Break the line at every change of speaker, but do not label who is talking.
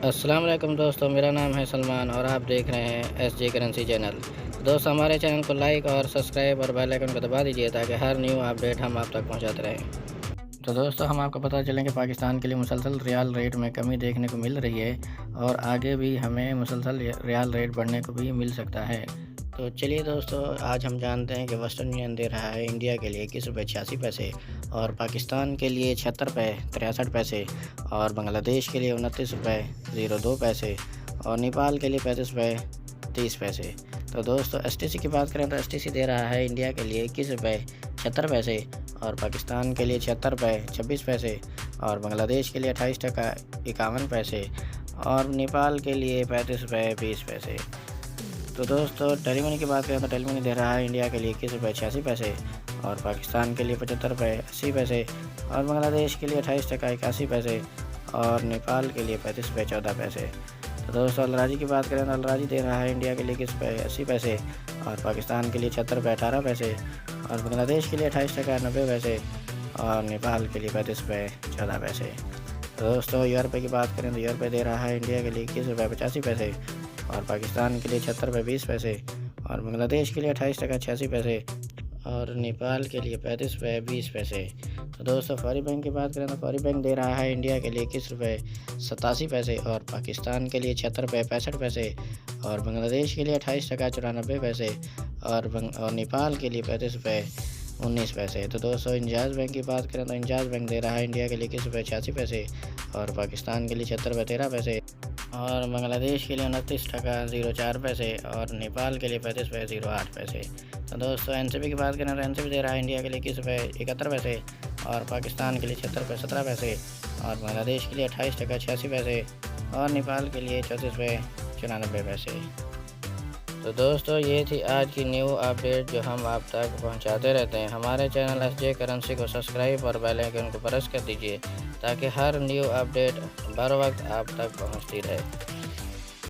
अस्सलाम वालेकुम दोस्तों, मेरा नाम है सलमान और आप देख रहे हैं SJ करेंसी चैनल। दोस्तों, हमारे चैनल को लाइक और सब्सक्राइब और बेल आइकन को दबा दीजिए ताकि हर न्यू अपडेट हम आप तक पहुंचाते रहें। तो दोस्तों, हम आपको पता चलें कि पाकिस्तान के लिए मुसलसल रियाल रेट में कमी देखने को मिल रही है और आगे भी हमें मुसलसल रियाल रेट बढ़ने को भी मिल सकता है। तो चलिए दोस्तों, आज हम जानते हैं कि वेस्टर्न यूनियन दे रहा है इंडिया के लिए 21 रुपये 86 पैसे और पाकिस्तान के लिए 76 रुपये 63 पैसे और बांग्लादेश के लिए 29 रुपये 02 पैसे और नेपाल के लिए 35 रुपये 30 पैसे। तो दोस्तों, STC की बात करें तो STC दे रहा है इंडिया के लिए 21 रुपये 76 पैसे और पाकिस्तान के लिए 76 रुपये 26 पैसे और बांग्लादेश के लिए 28 टका 51 पैसे और नेपाल के लिए 35 रुपये 20 पैसे। तो दोस्तों, टेलीमनी की बात करें तो टेलीमनी दे रहा है इंडिया के लिए 21 रुपये 86 पैसे और पाकिस्तान के लिए 75 रुपये 80 पैसे और बांग्लादेश के लिए 28 टका 81 पैसे और नेपाल के लिए 35 रुपये 14 पैसे। तो दोस्तों, अलराजी की बात करें तो अलराजी दे रहा है इंडिया के लिए 21 रुपये 80 पैसे और पाकिस्तान के लिए 76 रुपये 18 पैसे और बांग्लादेश के लिए 28 टका 90 पैसे और नेपाल के लिए 35 रुपये 14 पैसे। तो दोस्तों, €1 की बात करें तो €1 दे रहा है इंडिया के लिए 21 रुपये 85 पैसे और पाकिस्तान के लिए 76 रुपये 20 पैसे और बांग्लादेश के लिए 28 टका 86 पैसे और नेपाल के लिए 35 रुपये 20 पैसे। तो दोस्तों, फौरी बैंक की बात करें तो फौरी बैंक दे रहा है इंडिया के लिए 21 रुपये 87 पैसे और पाकिस्तान के लिए 76 रुपये 65 पैसे और बांग्लादेश के लिए 28 टका 94 पैसे और नेपाल के लिए 35 रुपये 19 पैसे। तो दोस्तों, इंजाज बैंक की बात करें तो इंजाज बैंक दे रहा है इंडिया के लिए 21 रुपये 86 पैसे और पाकिस्तान के लिए 76 रुपये 13 पैसे और बांग्लादेश के लिए 29 टका 04 पैसे और नेपाल के लिए 35 रुपये 08 पैसे। तो दोस्तों, NCB की बात करें तो NCB दे रहा है इंडिया के लिए 21 रुपये 71 पैसे और पाकिस्तान के लिए 76 रुपये 17 पैसे और बांग्लादेश के लिए 28 टका 86 पैसे और नेपाल के लिए 34 रुपये 94 पैसे। तो दोस्तों, ये थी आज की न्यू अपडेट जो हम आप तक पहुंचाते रहते हैं। हमारे चैनल SJ करेंसी को सब्सक्राइब और बेल आइकन को प्रेस कर दीजिए ताकि हर न्यू अपडेट बर वक्त आप तक पहुंचती रहे।